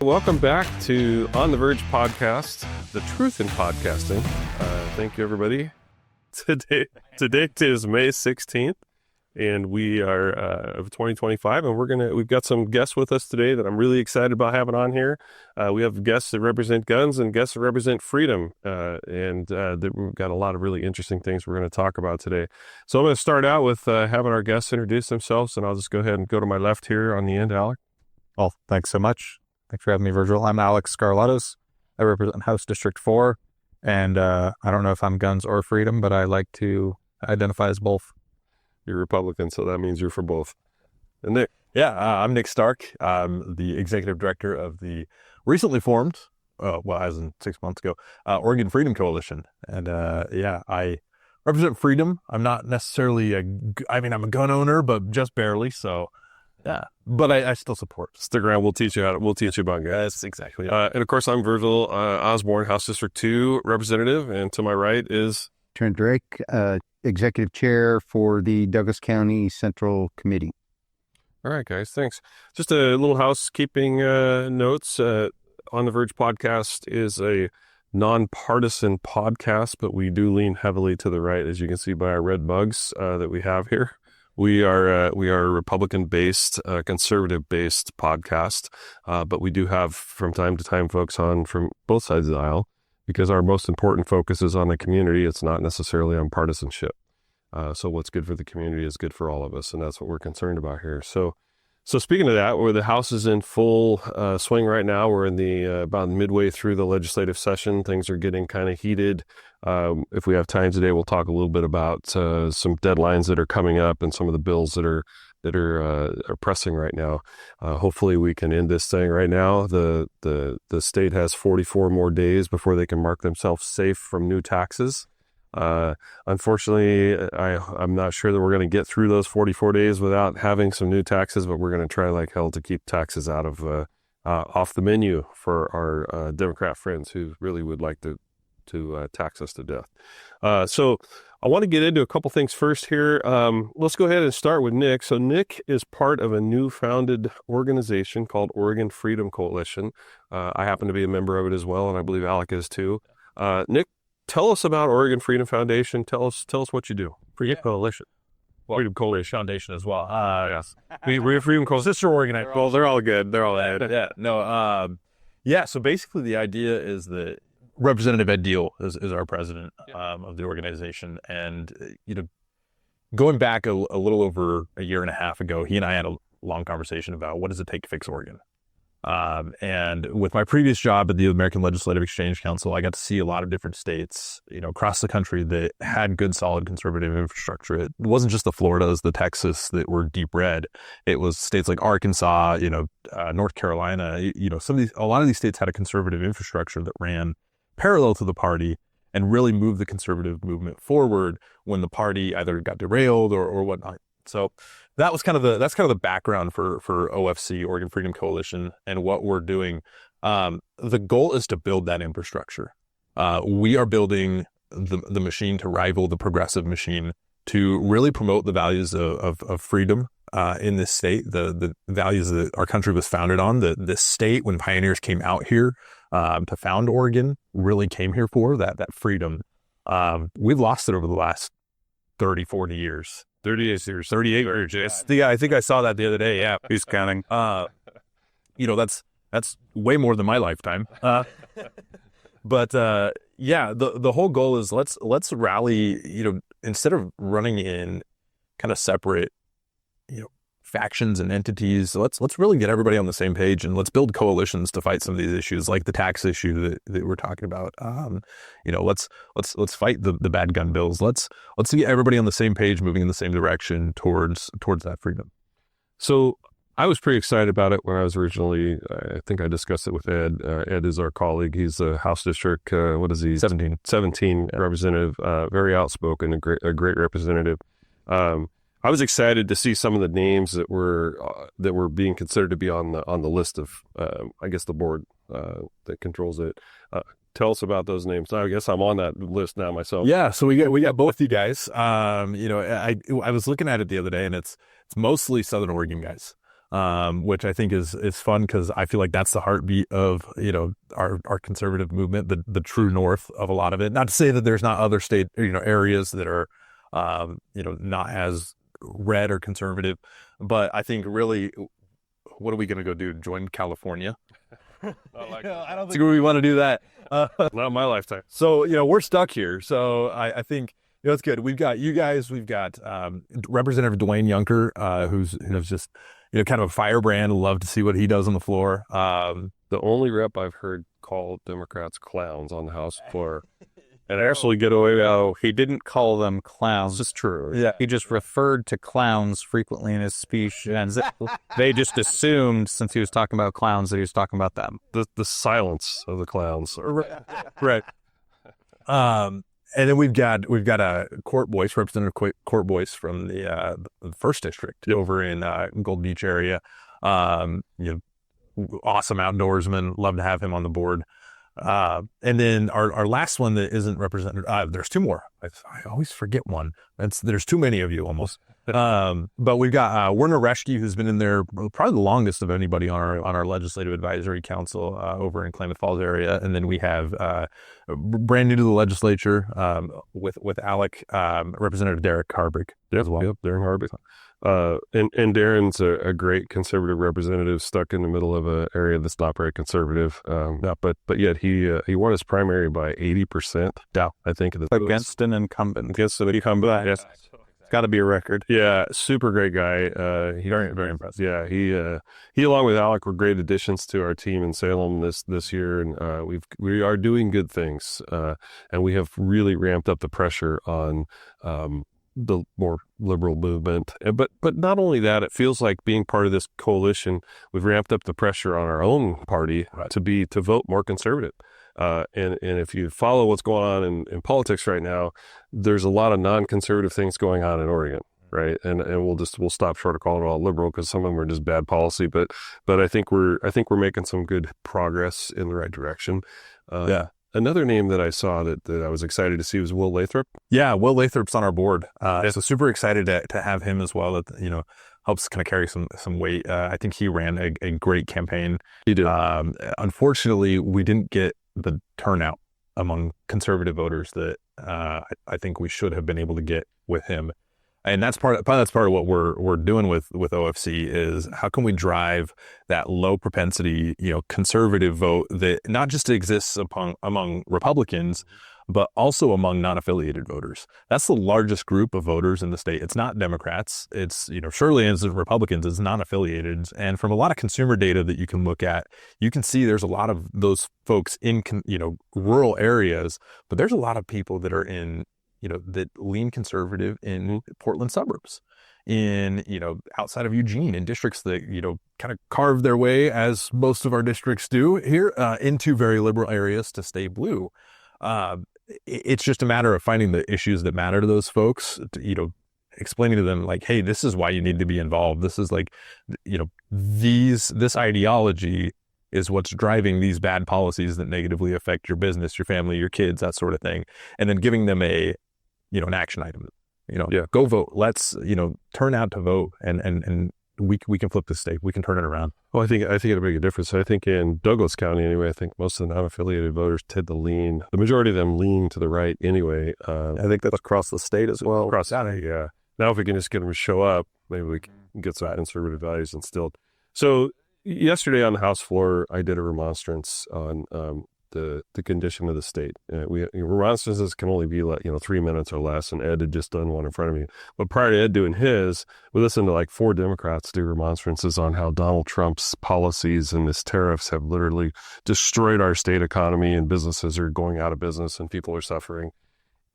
Welcome back to On the Verge podcast, the truth in podcasting. Thank you, everybody. Today is May 16th, and we are of 2025, and we've got some guests with us today that I'm really excited about having on here. We have guests that represent guns and guests that represent freedom, and we've got a lot of really interesting things we're going to talk about today. So I'm going to start out with having our guests introduce themselves, and I'll just go ahead and go to my left here on the end, Alek. Well, thanks so much. Thanks for having me, Virgil. I'm Alek Skarlatos. I represent House District 4, and I don't know if I'm guns or freedom, but I like to identify as both. You're Republican, so that means you're for both. And Nick? Yeah, I'm Nick Stark. I'm the executive director of the recently formed, as in 6 months ago, Oregon Freedom Coalition. And I represent freedom. I'm not necessarily I'm a gun owner, but just barely. So yeah, but I still support. Stick around. We'll teach you about guns. Yes, exactly. And of course, I'm Virgil Osborne, House District 2 representative. And to my right is Trent Drake, executive chair for the Douglas County Central Committee. All right, guys. Thanks. Just a little housekeeping notes. On the Verge podcast is a nonpartisan podcast, but we do lean heavily to the right, as you can see by our red bugs that we have here. We are a Republican-based, conservative-based podcast, but we do have from time to time folks on from both sides of the aisle because our most important focus is on the community. It's not necessarily on partisanship. So what's good for the community is good for all of us, and that's what we're concerned about here. So speaking of that, where the House is in full swing right now, we're in the about midway through the legislative session. Things are getting kind of heated. If we have time today, we'll talk a little bit about some deadlines that are coming up and some of the bills that are pressing right now. Hopefully, we can end this thing right now. The state has 44 more days before they can mark themselves safe from new taxes. Unfortunately, I'm not sure that we're going to get through those 44 days without having some new taxes, but we're going to try like hell to keep taxes out of off the menu for our Democrat friends who really would like to tax us to death. So I want to get into a couple things first here. Let's go ahead and start with Nick. So Nick is part of a new founded organization called Oregon Freedom Coalition. I happen to be a member of it as well, and I believe Alek is too. Nick, tell us about Oregon Freedom Foundation. Tell us what you do. Freedom Coalition. Well, Freedom Coalition Foundation as well. Yes. We're Freedom Coalition. Sister organized. Well, they're all good. They're all good. Yeah. No. So basically the idea is that Representative Ed Deal is our president of the organization. And, going back a little over a year and a half ago, he and I had a long conversation about what does it take to fix Oregon. And with my previous job at the American Legislative Exchange Council, I got to see a lot of different states, across the country that had good, solid conservative infrastructure. It wasn't just the Floridas, the Texas that were deep red. It was states like Arkansas, North Carolina, a lot of these states had a conservative infrastructure that ran parallel to the party and really moved the conservative movement forward when the party either got derailed or whatnot. So that's kind of the background for OFC, Oregon Freedom Coalition, and what we're doing. The goal is to build that infrastructure. We are building the machine to rival the progressive machine to really promote the values of freedom in this state, the values that our country was founded on. This state, when pioneers came out here to found Oregon, really came here for that freedom. We've lost it over the last 30, 40 years. 38 years. 38 years. Yeah, I think I saw that the other day. Yeah, he's counting. That's way more than my lifetime. But the whole goal is let's rally. Instead of running in kind of separate, factions and entities, let's really get everybody on the same page and let's build coalitions to fight some of these issues, like the tax issue that we're talking about. Let's fight the bad gun bills. Let's get everybody on the same page, moving in the same direction towards that freedom. So I was pretty excited about it when I was originally, I think I discussed it with Ed. Ed is our colleague. He's a House District, 17 representative, very outspoken, a great representative. I was excited to see some of the names that were being considered to be on the list of, I guess, the board that controls it. Tell us about those names. I guess I'm on that list now myself. Yeah, so we got both you guys. I was looking at it the other day, and it's mostly Southern Oregon guys. which I think is fun because I feel like that's the heartbeat of, our conservative movement, the true north of a lot of it. Not to say that there's not other state, areas that are, not as red or conservative, but I think really, what are we going to go do? Join California? I don't think we want to do that. Not in my lifetime. So, we're stuck here. So I think, it's good. We've got you guys. We've got Representative Dwayne Yunker, who's just, kind of a firebrand. Love to see what he does on the floor. The only rep I've heard call Democrats clowns on the House floor. And actually get away with He didn't call them clowns. It's true. Yeah. He just referred to clowns frequently in his speech, and they just assumed, since he was talking about clowns, that he was talking about them. the silence of the clowns. Right. And then we've got a Representative Court Boyce from the first district over in Gold Beach area. Awesome outdoorsman. Love to have him on the board. And then our last one that isn't represented, there's two more. I always forget one. There's too many of you almost. But we've got Werner Reschke, who's been in there probably the longest of anybody on our Legislative Advisory Council over in Klamath Falls area. And then we have brand new to the legislature with Alek, Representative Derek Harbick as well. Yep, Darren Harbick. And Darren's a great conservative representative stuck in the middle of an area that's not very conservative. But yet he won his primary by 80%. Yeah. I think Against an incumbent. Against an incumbent. Yes. It's got to be a record. Yeah, super great guy. Very, very impressive. Yeah, he along with Alek were great additions to our team in Salem this year, and we are doing good things, and we have really ramped up the pressure on the more liberal movement. But not only that, it feels like being part of this coalition, we've ramped up the pressure on our own party to vote more conservative. And if you follow what's going on in politics right now, there's a lot of non-conservative things going on in Oregon, right? And we'll stop short of calling it all liberal because some of them are just bad policy. But I think we're making some good progress in the right direction. Another name that I saw that I was excited to see was Will Lathrop. Yeah, Will Lathrop's on our board. So super excited to have him as well. That helps kind of carry some weight. I think he ran a great campaign. He did. Unfortunately, we didn't get the turnout among conservative voters that I think we should have been able to get with him. And that's part of what we're doing with OFC is how can we drive that low propensity, conservative vote that not just exists among Republicans, but also among non-affiliated voters. That's the largest group of voters in the state. It's not Democrats. It's, surely as Republicans, it's non-affiliated. And from a lot of consumer data that you can look at, you can see there's a lot of those folks in, rural areas, but there's a lot of people that are in, that lean conservative in Portland suburbs, in, outside of Eugene, in districts that, kind of carve their way, as most of our districts do here, into very liberal areas to stay blue. It's just a matter of finding the issues that matter to those folks, explaining to them like, hey, this is why you need to be involved. This is like, this ideology is what's driving these bad policies that negatively affect your business, your family, your kids, that sort of thing. And then giving them an action item, go vote. Let's, turn out to vote and we can flip the state. We can turn it around. Well, I think it'll make a difference. I think in Douglas County anyway, I think most of the non-affiliated voters tend to lean. The majority of them lean to the right anyway. I think that's across the state as well. Across the state, yeah. Now if we can just get them to show up, maybe we can get some conservative values instilled. So yesterday on the House floor, I did a remonstrance on the condition of the state. Remonstrances can only be 3 minutes or less, and Ed had just done one in front of me. But prior to Ed doing his, we listened to like 4 Democrats do remonstrances on how Donald Trump's policies and his tariffs have literally destroyed our state economy, and businesses are going out of business and people are suffering.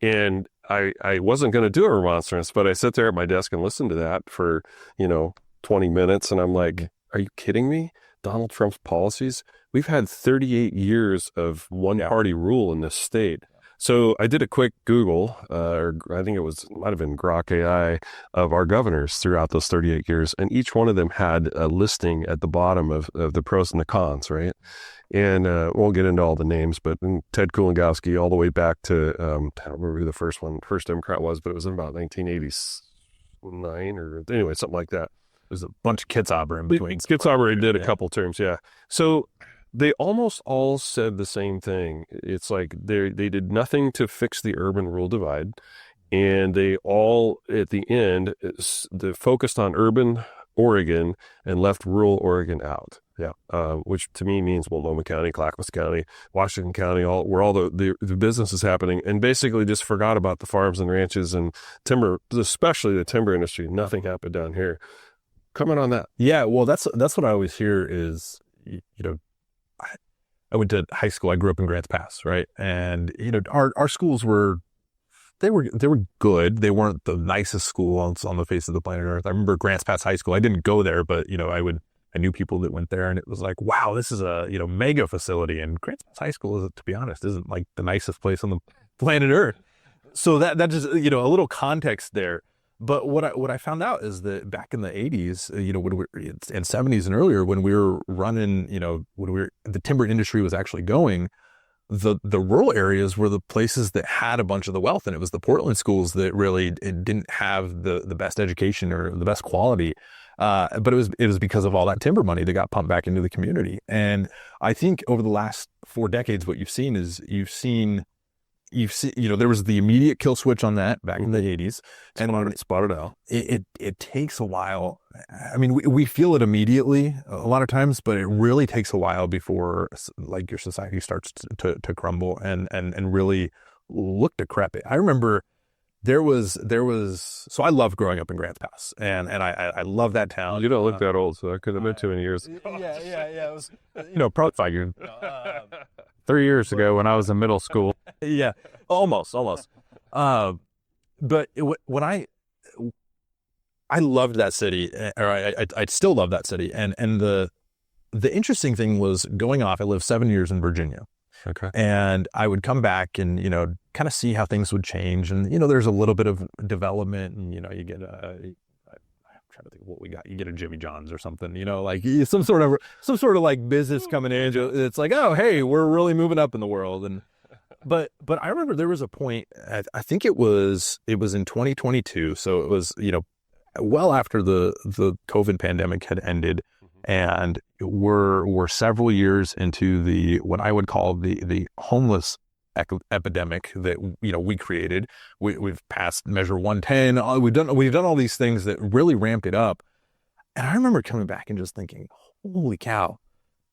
And I wasn't going to do a remonstrance, but I sat there at my desk and listened to that for 20 minutes, and I'm like, are you kidding me? Donald Trump's policies? We've had 38 years of one-party rule in this state. So I did a quick Google, or I think it might have been Grok AI, of our governors throughout those 38 years, and each one of them had a listing at the bottom of the pros and the cons, right? And we'll get into all the names, but Ted Kulongoski all the way back to, I don't remember who the first Democrat was, but it was in about 1989 or anyway, something like that. there's a bunch of Kitzhaber in between. Kitzhaber did a couple terms, yeah. So they almost all said the same thing. It's like they did nothing to fix the urban-rural divide, and they all, at the end, they focused on urban Oregon and left rural Oregon out. Yeah, which to me means Multnomah County, Clackamas County, Washington County, where all the business is happening, and basically just forgot about the farms and ranches and timber, especially the timber industry. Nothing happened down here. Comment on that. Yeah, well, that's what I always hear is, I went to high school. I grew up in Grants Pass, right? And our schools were good. They weren't the nicest schools on the face of the planet Earth. I remember Grants Pass High School. I didn't go there, but I knew people that went there, and it was like, wow, this is a mega facility. And Grants Pass High School, to be honest, isn't like the nicest place on the planet Earth. So that just a little context there. But what I found out is that back in the 80s, and 70s and earlier, when we were running, the timber industry was actually going, the rural areas were the places that had a bunch of the wealth, and it was the Portland schools that really didn't have the best education or the best quality. But it was because of all that timber money that got pumped back into the community. And I think over the last 4 decades, what you've seen, there was the immediate kill switch on that back in the 80s. And spotted out. It takes a while. I mean, we feel it immediately a lot of times, but it really takes a while before like your society starts to crumble and really look decrepit. I remember there was so I loved growing up in Grants Pass, and I love that town. You don't look that old, so I couldn't have been too many years. Yeah. It was probably 5 years. 3 years ago when I was in middle school. Yeah, almost. But when I loved that city, or I still love that city, and the interesting thing was going off. I lived 7 years in Virginia. Okay. And I would come back and, kind of see how things would change. And, there's a little bit of development, and, you get I'm trying to think of what we got. You get a Jimmy John's or something, like some sort of like business coming in. It's like, oh, hey, we're really moving up in the world. And, but I remember there was a point, I think it was in 2022. So it was, well after the COVID pandemic had ended. And we're several years into what I would call the homeless epidemic that we created. We've passed Measure 110. We've done all these things that really ramped it up. And I remember coming back and just thinking, holy cow,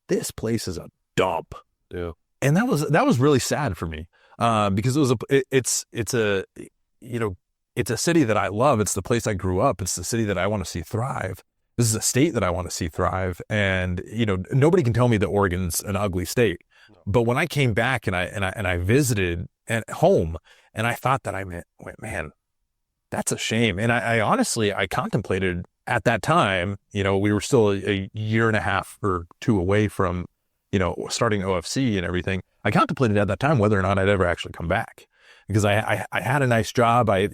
this place is a dump. Yeah. And that was really sad for me, because it's a city that I love. It's the place I grew up. It's the city that I want to see thrive. This is a state that I want to see thrive. And, nobody can tell me that Oregon's an ugly state. But when I came back and I visited at home, and I thought that went, man, that's a shame. And I honestly contemplated at that time, we were still a year and a half or 2 away from, starting OFC and everything. I contemplated at that time whether or not I'd ever actually come back, because I had a nice job. I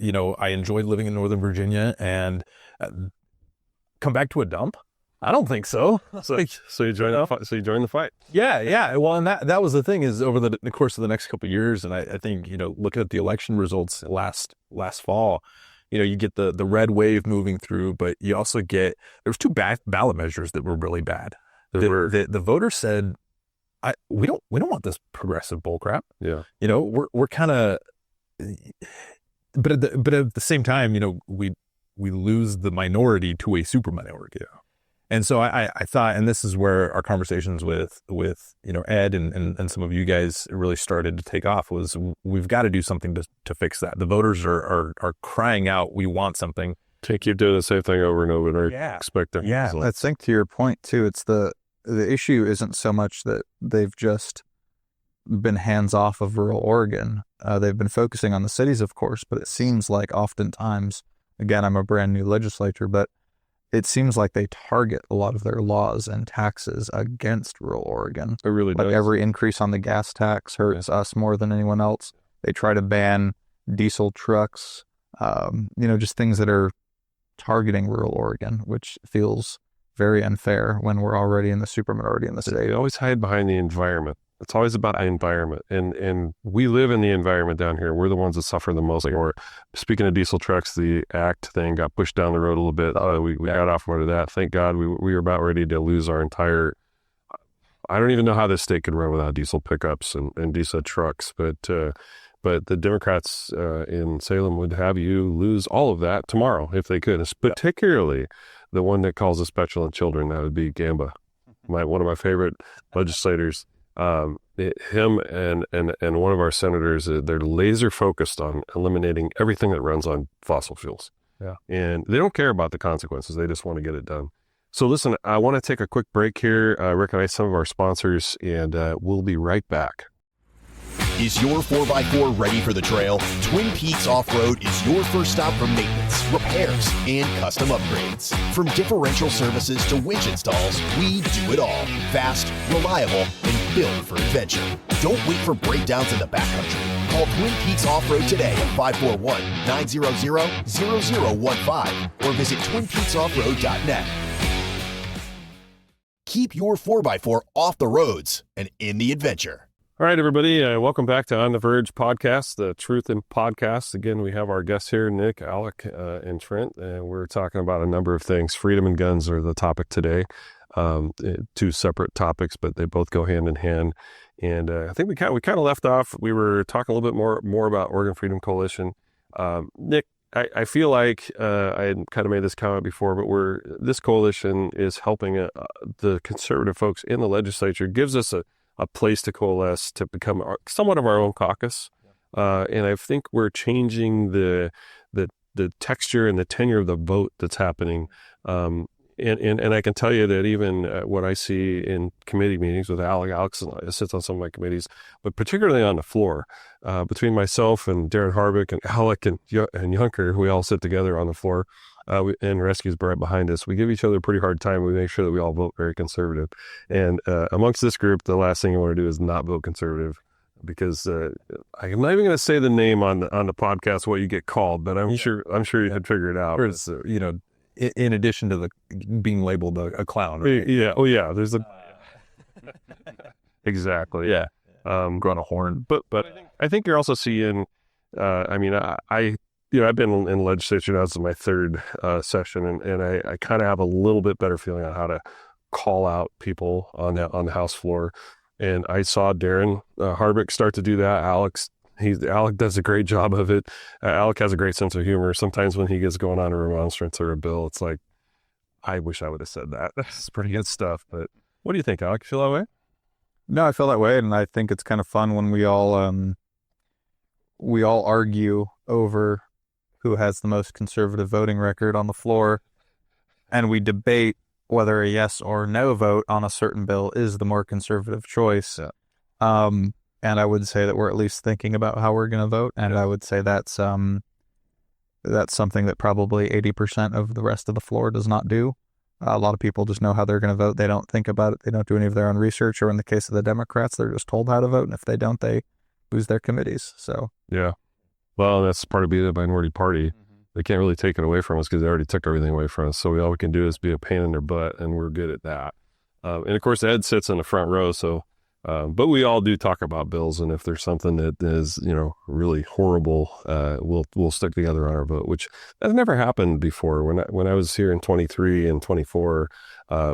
enjoyed living in Northern Virginia, and come back to a dump? I don't think so. So you joined the fight. Yeah. Well, and that was the thing, is over the course of the next couple of years, and I think looking at the election results last fall, you get the red wave moving through, but you also there was 2 ballot measures that were really bad. The voters said, we don't want this progressive bullcrap. Yeah. We're kind of, but at the same time, we lose the minority to a super minority. Yeah. And so I thought, and this is where our conversations with Ed and some of you guys really started to take off, was we've got to do something to fix that. The voters are crying out, we want something. Keep doing the same thing over and over, and expect them. Yeah. I think to your point too, it's the issue isn't so much that they've just been hands off of rural Oregon. They've been focusing on the cities, of course, but it seems like oftentimes, again, I'm a brand new legislator, but it seems like they target a lot of their laws and taxes against rural Oregon. It really does. Like every increase on the gas tax hurts us more than anyone else. They try to ban diesel trucks, just things that are targeting rural Oregon, which feels very unfair when we're already in the super minority in the state. They always hide behind the environment. It's always about the environment, and we live in the environment down here. We're the ones that suffer the most. Or speaking of diesel trucks, the ACT thing got pushed down the road a little bit. We got off more of that. Thank God we were about ready to lose our entire. I don't even know how this state could run without diesel pickups and diesel trucks, but the Democrats in Salem would have you lose all of that tomorrow if they could. It's particularly the one that calls us petulant children. That would be Gamba, one of my favorite legislators. Him and one of our senators, they're laser focused on eliminating everything that runs on fossil fuels. Yeah. And they don't care about the consequences. They just want to get it done. So listen, I want to take a quick break here, recognize some of our sponsors, and we'll be right back. Is your 4x4 ready for the trail? Twin Peaks Off-Road is your first stop for maintenance, repairs, and custom upgrades. From differential services to winch installs, we do it all. Fast, reliable, and built for adventure. Don't wait for breakdowns in the backcountry. Call Twin Peaks Off-Road today at 541-900-0015 or visit twinpeaksoffroad.net. Keep your 4x4 off the roads and in the adventure. All right, everybody, welcome back to On the Verge podcast, the Truth in Podcast. Again, we have our guests here, Nick, Alek, and Trent, and we're talking about a number of things. Freedom and guns are the topic today. Two separate topics, but they both go hand in hand. And I think we kind of left off. We were talking a little bit more about Oregon Freedom Coalition. Nick, I feel like I had kind of made this comment before, but this coalition is helping the conservative folks in the legislature, gives us a place to coalesce to become somewhat of our own caucus. And I think we're changing the texture and the tenure of the vote that's happening. And I can tell you that even what I see in committee meetings with Alex sits on some of my committees, but particularly on the floor, between myself and Darren Harvick and Alek and Junker, we all sit together on the floor. And Rescue's right behind us. We give each other a pretty hard time. We make sure that we all vote very conservative. And amongst this group, the last thing you want to do is not vote conservative, because I'm not even going to say the name on the podcast what you get called, but I'm sure you had figured it out. In addition to the being labeled a clown. Right? Yeah. Oh yeah. There's exactly. Yeah. Growing a horn. But I think you're also seeing. I've been in legislature now. This is my third session, and I kind of have a little bit better feeling on how to call out people on the House floor. And I saw Darren Harvick start to do that. Alek does a great job of it. Alek has a great sense of humor. Sometimes when he gets going on a remonstrance or a bill, it's like, I wish I would have said that. That's pretty good stuff. But what do you think, Alek? You feel that way? No, I feel that way, and I think it's kind of fun when we all argue over who has the most conservative voting record on the floor, and we debate whether a yes or no vote on a certain bill is the more conservative choice. Yeah. And I would say that we're at least thinking about how we're going to vote, and I would say that's something that probably 80% of the rest of the floor does not do. A lot of people just know how they're going to vote. They don't think about it. They don't do any of their own research, or in the case of the Democrats, they're just told how to vote, and if they don't, they lose their committees. So yeah. Well, that's part of being a minority party. They can't really take it away from us because they already took everything away from us. So all we can do is be a pain in their butt, and we're good at that. And of course, Ed sits in the front row. So, but we all do talk about bills, and if there's something that is, really horrible, we'll stick together on our vote, which has never happened before. When I was here in 23 and 24,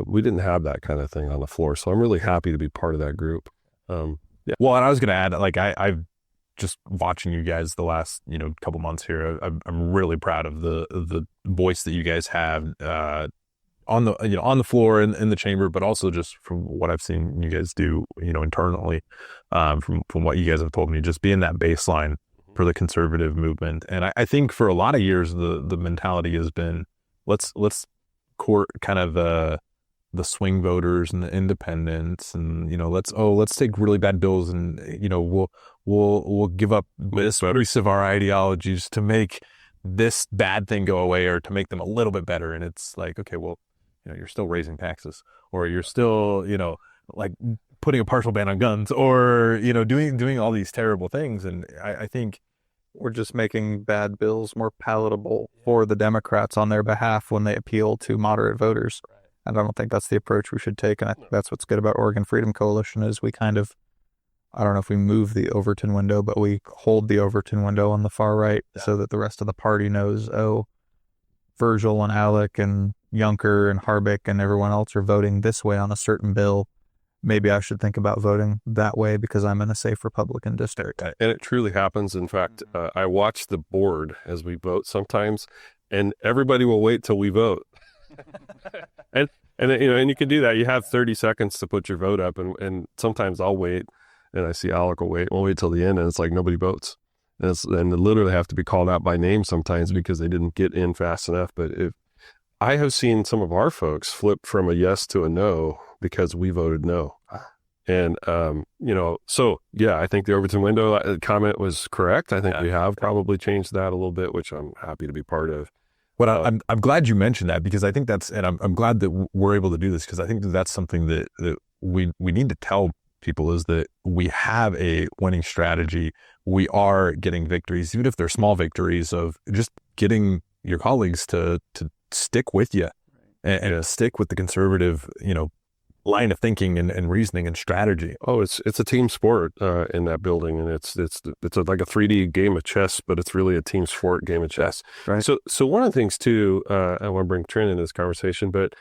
we didn't have that kind of thing on the floor. So I'm really happy to be part of that group. Yeah. Well, and I was going to add, like I've just watching you guys the last couple months here, I'm really proud of the voice that you guys have on the floor in the chamber, but also just from what I've seen you guys do internally, from what you guys have told me, just being that baseline for the conservative movement. And I think for a lot of years the mentality has been let's court kind of the swing voters and the independents, and let's take really bad bills, and we'll give up this piece of our ideologies to make this bad thing go away, or to make them a little bit better. And it's like, okay, well, you're still raising taxes, or you're still like putting a partial ban on guns, or doing all these terrible things. And I think we're just making bad bills more palatable for the Democrats on their behalf when they appeal to moderate voters. And I don't think that's the approach we should take. And I think that's what's good about Oregon Freedom Coalition is we kind of I don't know if we move the Overton window, but we hold the Overton window on the far right so that the rest of the party knows, oh, Virgil and Alek and Junker and Harbeck and everyone else are voting this way on a certain bill. Maybe I should think about voting that way because I'm in a safe Republican district. And it truly happens. In fact, I watch the board as we vote sometimes, and everybody will wait till we vote. and and you can do that. You have 30 seconds to put your vote up, and sometimes I'll wait, and I see Alec will wait. We'll wait till the end, and it's like nobody votes. And they literally have to be called out by name sometimes because they didn't get in fast enough. But I have seen some of our folks flip from a yes to a no because we voted no. And, so yeah, I think the Overton window comment was correct. I think we have probably changed that a little bit, which I'm happy to be part of. But I'm glad you mentioned that because I think I'm glad that we're able to do this because I think that's something that we need to tell people is that we have a winning strategy. We are getting victories, even if they're small victories of just getting your colleagues to stick with you and stick with the conservative, line of thinking and reasoning and strategy. Oh, it's a team sport in that building, and it's like a 3D game of chess, but it's really a team sport game of chess. Right. So one of the things too, I want to bring Trent into this conversation, but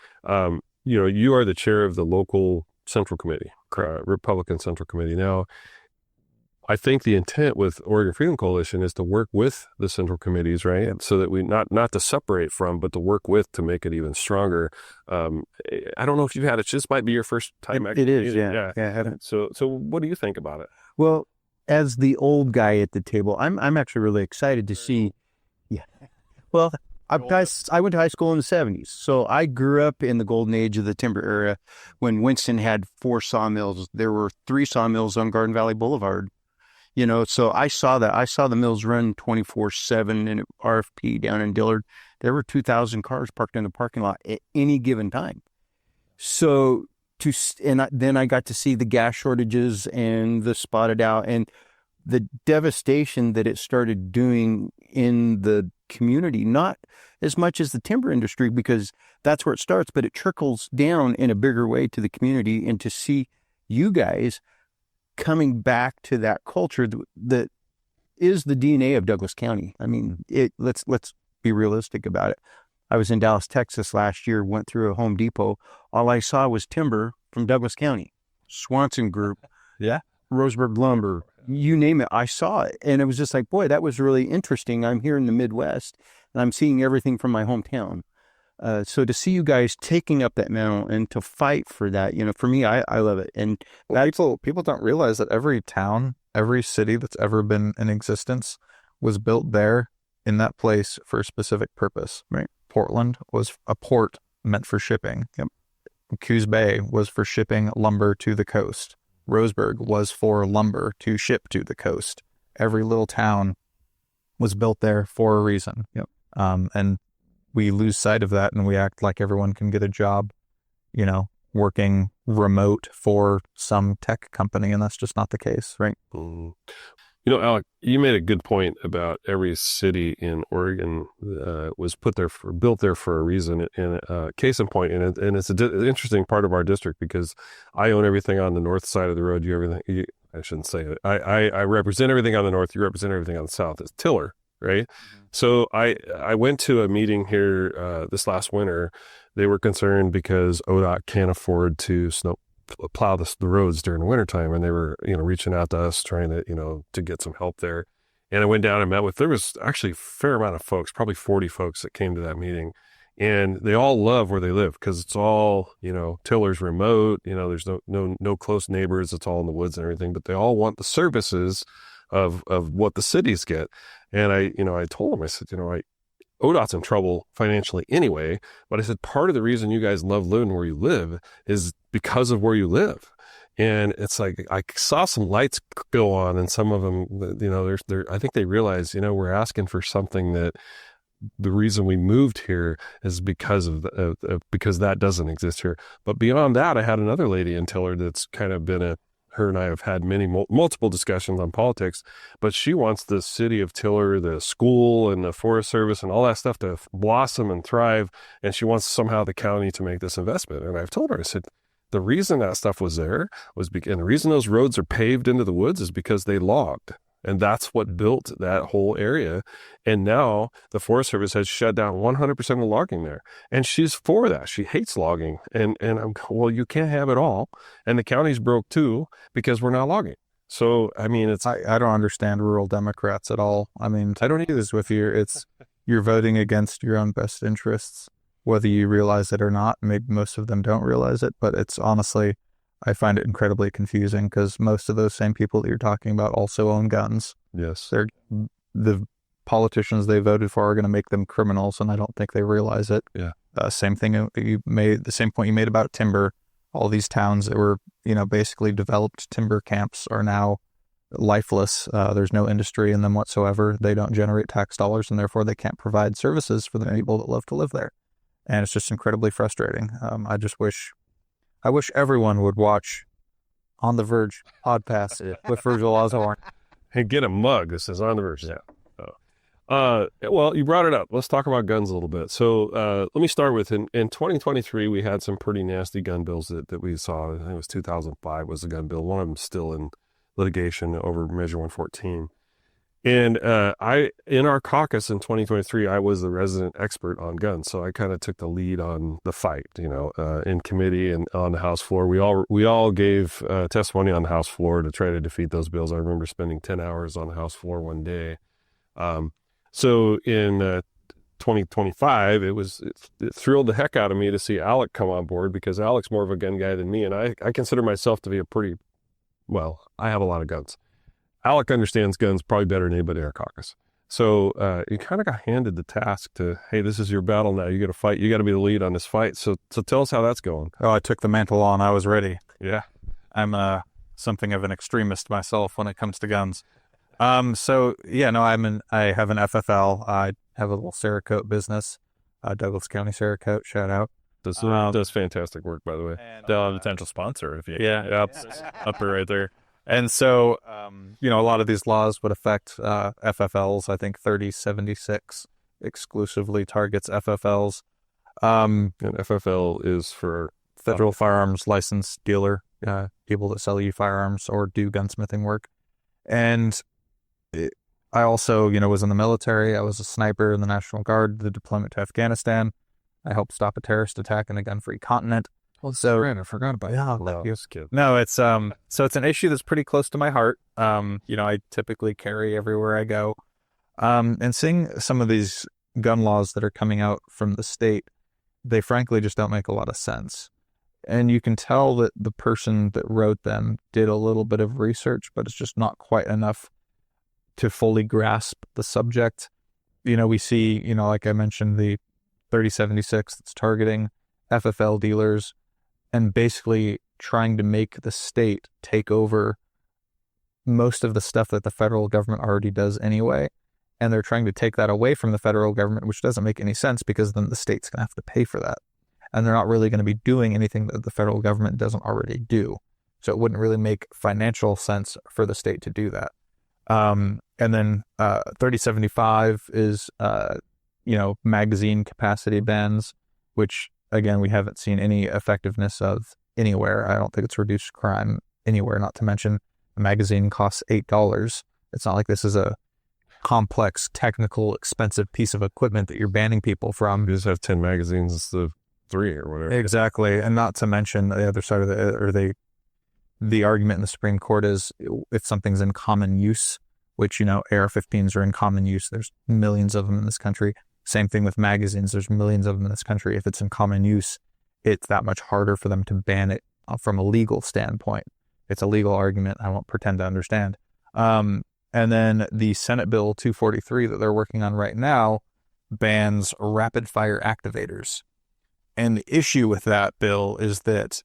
you are the chair of the local Central Committee, Republican Central Committee. Now, I think the intent with Oregon Freedom Coalition is to work with the central committees, right? Yeah. So that we not to separate from, but to work with to make it even stronger. I don't know if you've had it. This might be your first time. It is, yeah. I haven't. So what do you think about it? Well, as the old guy at the table, I'm actually really excited to see. Yeah. Well, I went to high school in the 70s, so I grew up in the golden age of the timber era when Winston had 4 sawmills. There were 3 sawmills on Garden Valley Boulevard. So I saw that. I saw the mills run 24/7 and RFP down in Dillard. There were 2,000 cars parked in the parking lot at any given time. So then I got to see the gas shortages and the spotted out and the devastation that it started doing in the community, not as much as the timber industry, because that's where it starts, but it trickles down in a bigger way to the community. And to see you guys coming back to that culture that is the DNA of Douglas County. I mean, let's be realistic about it. I was in Dallas, Texas last year, went through a Home Depot. All I saw was timber from Douglas County, Swanson Group, Roseburg Lumber, you name it. I saw it. And it was just like, boy, that was really interesting. I'm here in the Midwest and I'm seeing everything from my hometown. So to see you guys taking up that mantle and to fight for that, for me, I love it. And people don't realize that every town, every city that's ever been in existence was built there in that place for a specific purpose. Right. Portland was a port meant for shipping. Yep. Coos Bay was for shipping lumber to the coast. Roseburg was for lumber to ship to the coast. Every little town was built there for a reason. Yep. And we lose sight of that and we act like everyone can get a job, working remote for some tech company, and that's just not the case, right? Alek, you made a good point about every city in Oregon was built there for a reason. And case in point, and it's an interesting part of our district because I own everything on the north side of the road. I shouldn't say it. I represent everything on the north. You represent everything on the south. It's Tiller. Right. Mm-hmm. So I went to a meeting here this last winter. They were concerned because ODOT can't afford to plow the roads during the wintertime. And they were, reaching out to us trying to get some help there. And I went down and there was actually a fair amount of folks, probably 40 folks that came to that meeting. And they all love where they live because it's all, Tiller's remote, there's no close neighbors. It's all in the woods and everything, but they all want the services of what the cities get. And I told them, I said, ODOT's in trouble financially anyway, but I said, part of the reason you guys love living where you live is because of where you live. And it's like, I saw some lights go on and some of them, I think they realize, we're asking for something that the reason we moved here is because because that doesn't exist here. But beyond that, I had another lady in Tiller that's kind of been her and I have had multiple discussions on politics, but she wants the city of Tiller, the school and the Forest Service and all that stuff to blossom and thrive. And she wants somehow the county to make this investment. And I've told her, I said, The reason that stuff was there and the reason those roads are paved into the woods is because they logged. And that's what built that whole area. And now the Forest Service has shut down 100% of logging there. And she's for that. She hates logging. And I'm, well, you can't have it all. And the county's broke too because we're not logging. So, I mean, it's... I don't understand rural Democrats at all. I mean, I don't either. with you, you're voting against your own best interests, whether you realize it or not. Maybe most of them don't realize it, but it's honestly... I find it incredibly confusing because most of those same people that you're talking about also own guns. Yes. The politicians they voted for are going to make them criminals, and I don't think they realize it. Yeah. Same thing you made, the same point you made about timber. All these towns that were, basically developed timber camps are now lifeless. There's no industry in them whatsoever. They don't generate tax dollars, and therefore they can't provide services for the people that love to live there. And it's just incredibly frustrating. I wish everyone would watch On the Verge podcast with Virgil Osborne. Hey, get a mug that says On the Verge. Yeah. Well, you brought it up. Let's talk about guns a little bit. So let me start with, in 2023, we had some pretty nasty gun bills that we saw. I think it was 2005 was the gun bill. One of them still in litigation over Measure 114. And in our caucus in 2023, I was the resident expert on guns. So I kind of took the lead on the fight, in committee and on the House floor. We all gave testimony on the House floor to try to defeat those bills. I remember spending 10 hours on the House floor one day. So in 2025, it thrilled the heck out of me to see Alek come on board because Alek's more of a gun guy than me. And I consider myself to be I have a lot of guns. Alek understands guns probably better than anybody in our caucus. So you kind of got handed the task to, hey, this is your battle now. You got to fight. You got to be the lead on this fight. So tell us how that's going. Oh, I took the mantle on. I was ready. Yeah. I'm something of an extremist myself when it comes to guns. I have an FFL. I have a little Cerakote business, Douglas County Cerakote, shout out. Does fantastic work, by the way. Still a potential sponsor if you up there right there. And so, a lot of these laws would affect FFLs. I think 3076 exclusively targets FFLs. And FFL is for Federal Firearms License Dealer, people that sell you firearms or do gunsmithing work. And I also, was in the military. I was a sniper in the National Guard, the deployment to Afghanistan. I helped stop a terrorist attack in a gun-free continent. Well, so I forgot about that. No, it's so it's an issue that's pretty close to my heart. I typically carry everywhere I go. And seeing some of these gun laws that are coming out from the state, they frankly just don't make a lot of sense. And you can tell that the person that wrote them did a little bit of research, but it's just not quite enough to fully grasp the subject. We see, like I mentioned, the 3076 that's targeting FFL dealers and basically trying to make the state take over most of the stuff that the federal government already does anyway. And they're trying to take that away from the federal government, which doesn't make any sense because then the state's going to have to pay for that. And they're not really going to be doing anything that the federal government doesn't already do. So it wouldn't really make financial sense for the state to do that. And then 3075 is, magazine capacity bans, which, again, we haven't seen any effectiveness of anywhere. I don't think it's reduced crime anywhere, not to mention a magazine costs $8. It's not like this is a complex, technical, expensive piece of equipment that you're banning people from. You just have 10 magazines instead of 3 or whatever. Exactly. And not to mention the other side of the argument in the Supreme Court is if something's in common use, which, AR-15s are in common use. There's millions of them in this country. Same thing with magazines. There's millions of them in this country. If it's in common use, it's that much harder for them to ban it from a legal standpoint. It's a legal argument. I won't pretend to understand. And then the Senate Bill 243 that they're working on right now bans rapid fire activators. And the issue with that bill is that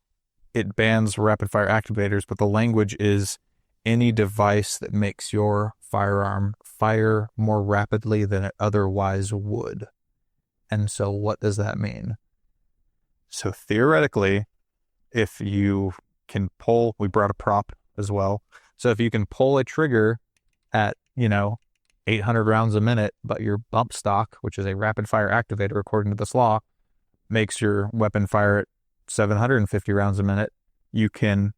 it bans rapid fire activators, but the language is any device that makes your firearm fire more rapidly than it otherwise would. And so what does that mean? So theoretically, if you can pull, we brought a prop as well. So if you can pull a trigger at, 800 rounds a minute, but your bump stock, which is a rapid fire activator according to this law, makes your weapon fire at 750 rounds a minute, you can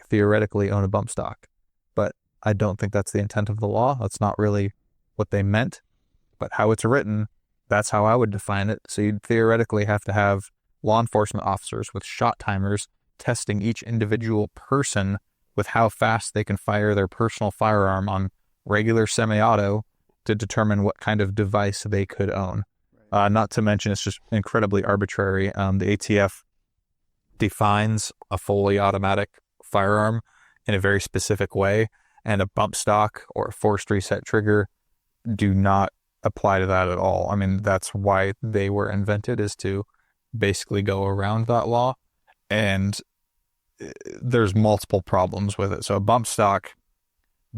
theoretically own a bump stock. But I don't think that's the intent of the law. That's not really what they meant. But how it's written, that's how I would define it. So you'd theoretically have to have law enforcement officers with shot timers testing each individual person with how fast they can fire their personal firearm on regular semi-auto to determine what kind of device they could own. Not to mention, it's just incredibly arbitrary. The ATF defines a fully automatic firearm in a very specific way, and a bump stock or a forced reset trigger do not apply to that at all. I mean, that's why they were invented, is to basically go around that law, and there's multiple problems with it. So a bump stock,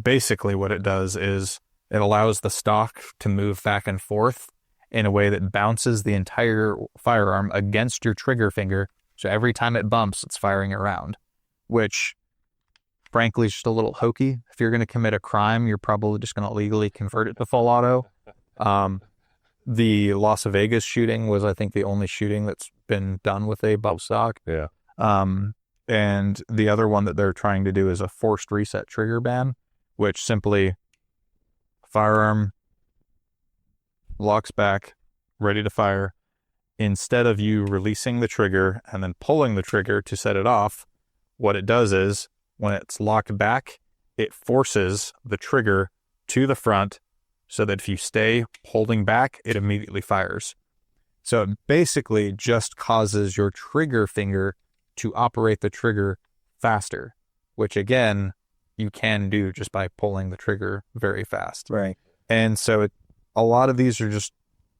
basically what it does is it allows the stock to move back and forth in a way that bounces the entire firearm against your trigger finger. So every time it bumps, it's firing a round, which frankly is just a little hokey. If you're going to commit a crime, you're probably just going to legally convert it to full auto. The Las Vegas shooting was, I think, the only shooting that's been done with a bump stock. Yeah. And the other one that they're trying to do is a forced reset trigger ban, which simply firearm locks back, ready to fire. Instead of you releasing the trigger and then pulling the trigger to set it off, what it does is when it's locked back, it forces the trigger to the front so that if you stay holding back, it immediately fires. So it basically just causes your trigger finger to operate the trigger faster, which again, you can do just by pulling the trigger very fast. Right. And so a lot of these are just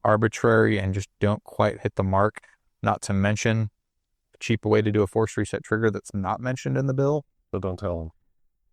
arbitrary and just don't quite hit the mark, not to mention a cheap way to do a forced reset trigger that's not mentioned in the bill. So don't tell them.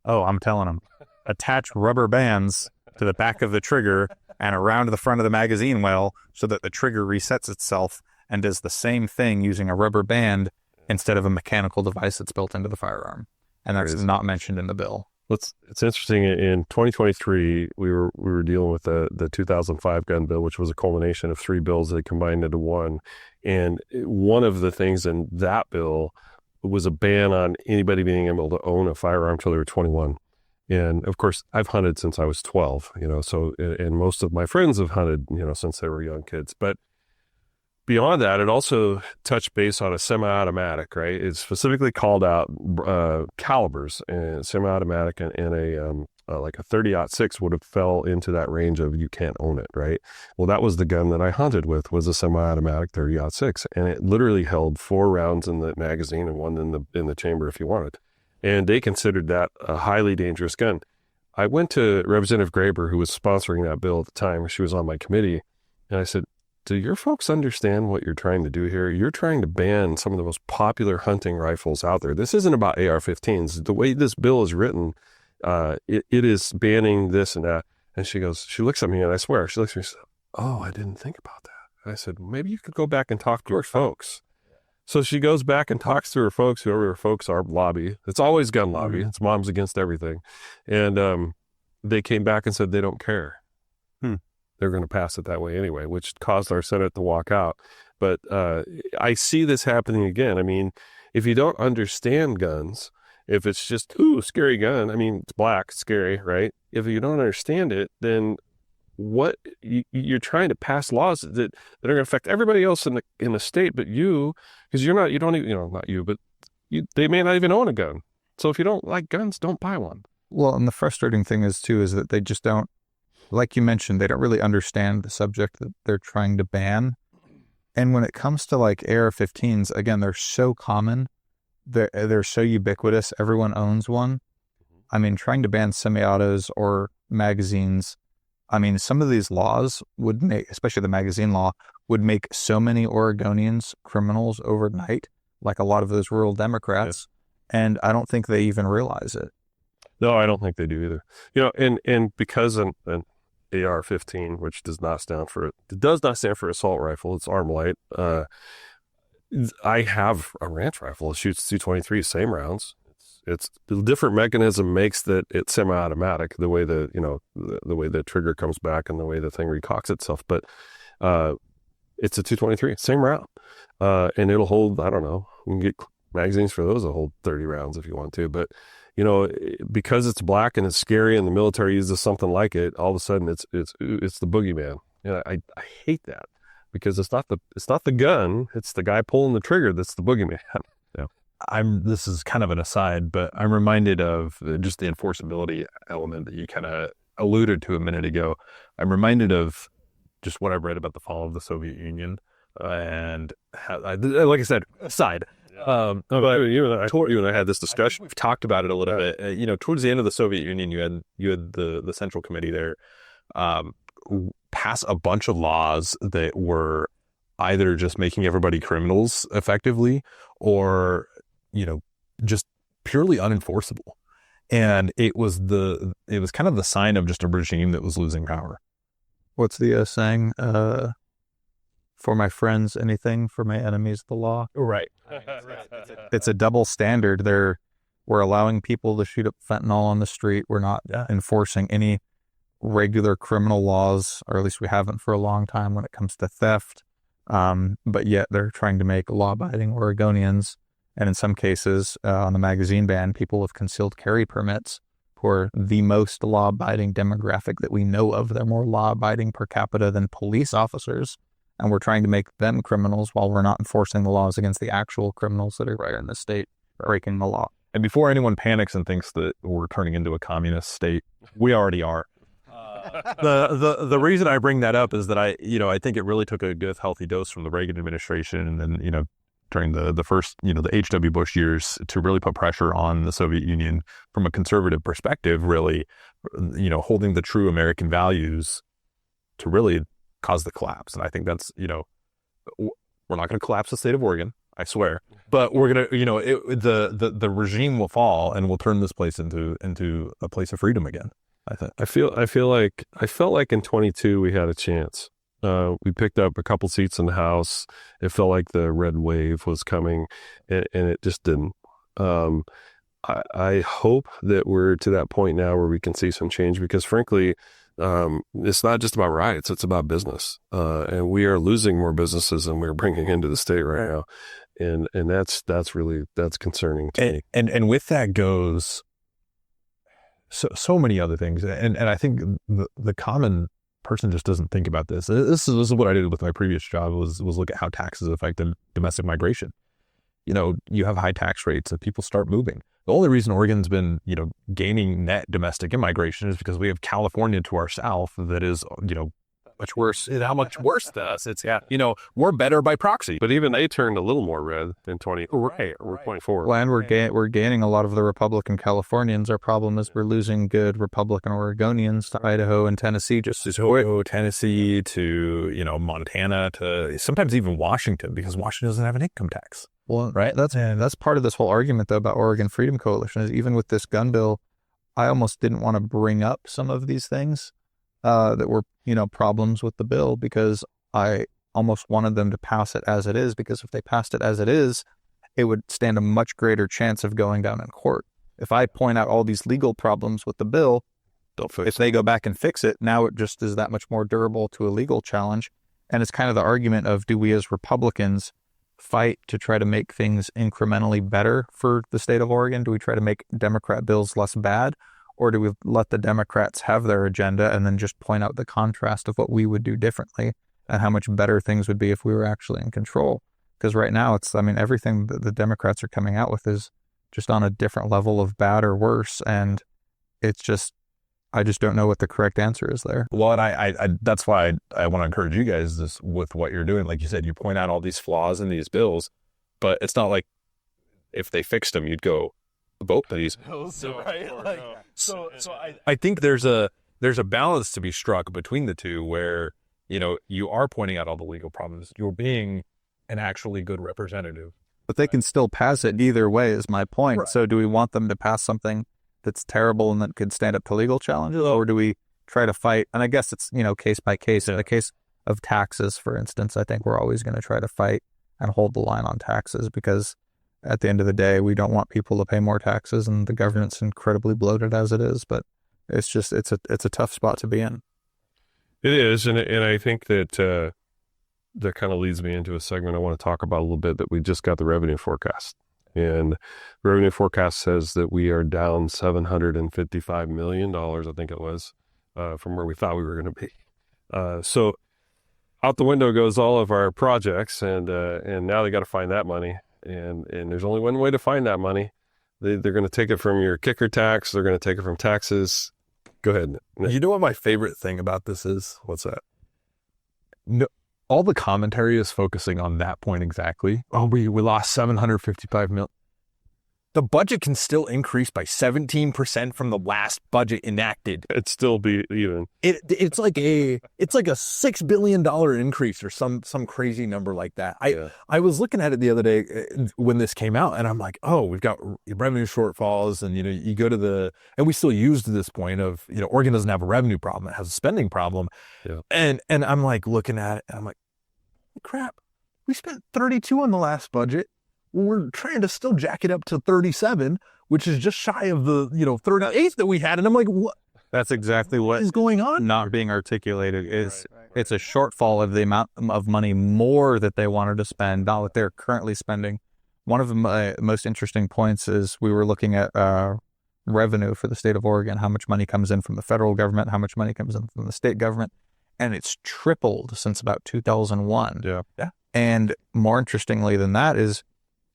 Oh, I'm telling them. Attach rubber bands to the back of the trigger and around the front of the magazine well so that the trigger resets itself and does the same thing using a rubber band instead of a mechanical device that's built into the firearm. And that's not mentioned in the bill. It's interesting. In 2023, we were dealing with the 2005 gun bill, which was a culmination of three bills that combined into one. And one of the things in that bill was a ban on anybody being able to own a firearm until they were 21. And of course, I've hunted since I was 12, so, and most of my friends have hunted, since they were young kids. But beyond that, it also touched base on a semi-automatic, right? It specifically called out calibers, and semi-automatic and a like a 30-06 would have fell into that range of you can't own it, right? Well, that was the gun that I hunted with, was a semi-automatic 30-06, and it literally held 4 rounds in the magazine and 1 in the chamber if you wanted. And they considered that a highly dangerous gun. I went to Representative Graber, who was sponsoring that bill at the time. She was on my committee, and I said, do your folks understand what you're trying to do here? You're trying to ban some of the most popular hunting rifles out there. This isn't about AR-15s. The way this bill is written, it is banning this and that. And she looks at me, and I swear, she looks at me and says, oh, I didn't think about that. And I said, maybe you could go back and talk to your folks. So she goes back and talks to her folks, whoever her folks are, lobby. It's always gun lobby. Mm-hmm. It's Moms Against Everything. And they came back and said they don't care. They're going to pass it that way anyway, which caused our Senate to walk out. But I see this happening again. I mean, if you don't understand guns, if it's just, ooh, scary gun, I mean, it's black, scary, right? If you don't understand it, then what you're trying to pass laws that are going to affect everybody else in the state, but you, because you don't even, not you, but they may not even own a gun. So if you don't like guns, don't buy one. Well, and the frustrating thing is that they just don't, like you mentioned, they don't really understand the subject that they're trying to ban. And when it comes to like AR-15s, again, they're so common, they're so ubiquitous, everyone owns one. I mean, trying to ban semi-autos or magazines, I mean, some of these laws would make, especially the magazine law, would make so many Oregonians criminals overnight, like a lot of those rural Democrats, and I don't think they even realize it. No, I don't think they do either. And because an AR-15, which does not stand for assault rifle, it's arm light. I have a ranch rifle. It shoots 223, same rounds. It's the different mechanism makes that it's semi-automatic, the way the way the trigger comes back and the way the thing recocks itself. But It's a 223, same round. And it'll hold, I don't know, you can get magazines for those that hold 30 rounds if you want to. But, you know, because it's black and it's scary and the military uses something like it, all of a sudden it's the boogeyman. You know, I hate that because it's not the gun, it's the guy pulling the trigger that's the boogeyman. Yeah. This is kind of an aside, but I'm reminded of just the enforceability element that you kind of alluded to a minute ago. I'm reminded of just what I've read about the fall of the Soviet Union, and like I said, aside. But you and I had this discussion. We've talked about it a little bit. You know, towards the end of the Soviet Union, you had the Central Committee there pass a bunch of laws that were either just making everybody criminals effectively, or you know, just purely unenforceable. And it was kind of the sign of just a regime that was losing power. What's the saying? For my friends, anything. For my enemies, the law. Right. It's a double standard. We're allowing people to shoot up fentanyl on the street. We're not enforcing any regular criminal laws, or at least we haven't for a long time when it comes to theft. But yet they're trying to make law-abiding Oregonians, and in some cases, on the magazine ban, people with concealed carry permits, who are the most law-abiding demographic that we know of. They're more law-abiding per capita than police officers, and we're trying to make them criminals while we're not enforcing the laws against the actual criminals that are right in the state breaking the law. And before anyone panics and thinks that we're turning into a communist state, we already are. The reason I bring that up is that I think it really took a good healthy dose from the Reagan administration, and then, you know, during the first, you know, the H.W. Bush years, to really put pressure on the Soviet Union from a conservative perspective, really, you know, holding the true American values to really cause the collapse. And I think that's, you know, we're not going to collapse the state of Oregon, I swear, but we're going to, you know, the regime will fall, and we'll turn this place into a place of freedom again. I think. I felt like in 22 we had a chance. We picked up a couple seats in the House. It felt like the red wave was coming, and it just didn't. I hope that we're to that point now where we can see some change, because frankly, it's not just about riots, it's about business. And we are losing more businesses than we're bringing into the state right now. And that's concerning to me. And with that goes so many other things. And I think the common person just doesn't think about this. This is what I did with my previous job, was look at how taxes affected domestic migration. You know, you have high tax rates and people start moving. The only reason Oregon's been, you know, gaining net domestic immigration is because we have California to our south that is, you know, much worse. How much worse than us? It's, you know, we're better by proxy. But even they turned a little more red in 20, right, or 24. Well, and we're gaining a lot of the Republican Californians. Our problem is we're losing good Republican Oregonians to Idaho and Tennessee. Tennessee to, you know, Montana to sometimes even Washington, because Washington doesn't have an income tax. Well, right. That's part of this whole argument, though, about Oregon Freedom Coalition, is even with this gun bill, I almost didn't want to bring up some of these things that were, you know, problems with the bill, because I almost wanted them to pass it as it is, because if they passed it as it is, it would stand a much greater chance of going down in court. If I point out all these legal problems with the bill, if they go back and fix it, now it just is that much more durable to a legal challenge. And it's kind of the argument of, do we as Republicans fight to try to make things incrementally better for the state of Oregon? Do we try to make Democrat bills less bad? Or do we let the Democrats have their agenda and then just point out the contrast of what we would do differently and how much better things would be if we were actually in control? Because right now everything that the Democrats are coming out with is just on a different level of bad or worse. And it's just, I just don't know what the correct answer is there. Well, and I that's why I want to encourage you guys with what you're doing. Like you said, you point out all these flaws in these bills, but it's not like if they fixed them, you'd go vote these bills, right? I think there's a balance to be struck between the two, where, you know, you are pointing out all the legal problems. You're being an actually good representative. But they can still pass it either way, is my point. Right. So do we want them to pass something that's terrible and that could stand up to legal challenges, or do we try to fight? And I guess it's, you know, case by case. In the case of taxes, for instance, I think we're always going to try to fight and hold the line on taxes, because at the end of the day, we don't want people to pay more taxes, and the government's incredibly bloated as it is. But it's just, it's a tough spot to be in. It is. And I think that, that kind of leads me into a segment I want to talk about a little bit, that we just got the revenue forecast. And the revenue forecast says that we are down $755 million, I think it was, from where we thought we were going to be. So out the window goes all of our projects, and now they got to find that money. And there's only one way to find that money. They're going to take it from your kicker tax. They're going to take it from taxes. Go ahead, Nick. You know what my favorite thing about this is? What's that? No, all the commentary is focusing on that point exactly. Oh, we lost $755 million. The budget can still increase by 17% from the last budget enacted. It'd still be even. It's like a $6 billion increase or some crazy number like that. I was looking at it the other day when this came out, and I'm like, oh, we've got revenue shortfalls, and you go to and we still use to this point of, Oregon doesn't have a revenue problem, it has a spending problem. Yeah. And I'm like looking at it, and I'm like, crap, we spent 32 on the last budget. We're trying to still jack it up to 37, which is just shy of the 38 that we had. And I'm like, what? That's exactly what is going on? Not being articulated is it's a shortfall of the amount of money more that they wanted to spend, not what they're currently spending. One of the most interesting points is we were looking at revenue for the state of Oregon, how much money comes in from the federal government, how much money comes in from the state government, and it's tripled since about 2001. Yeah. And more interestingly than that is,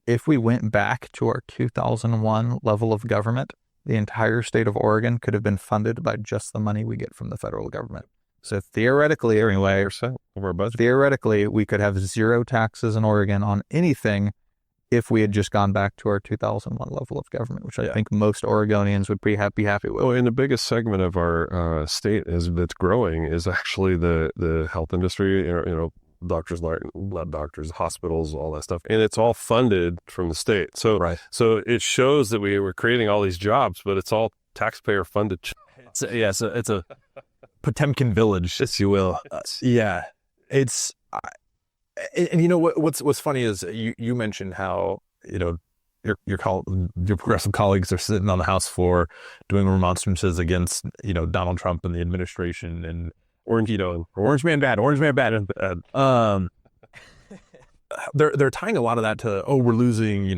if we went back to our 2001 level of government, the entire state of Oregon could have been funded by just the money we get from the federal government. So theoretically, anyway, of our budget. Theoretically, we could have zero taxes in Oregon on anything if we had just gone back to our 2001 level of government, which I think most Oregonians would be happy with. Well, and the biggest segment of our state that's growing is actually the health industry. Doctors, hospitals, all that stuff, and it's all funded from the state. So, so it shows that we were creating all these jobs, but it's all taxpayer funded. It's a Potemkin village, if you will. It's and what's funny is you mentioned how your progressive colleagues are sitting on the House floor doing remonstrances against Donald Trump and the administration and Orange man bad. They're tying a lot of that to, we're losing,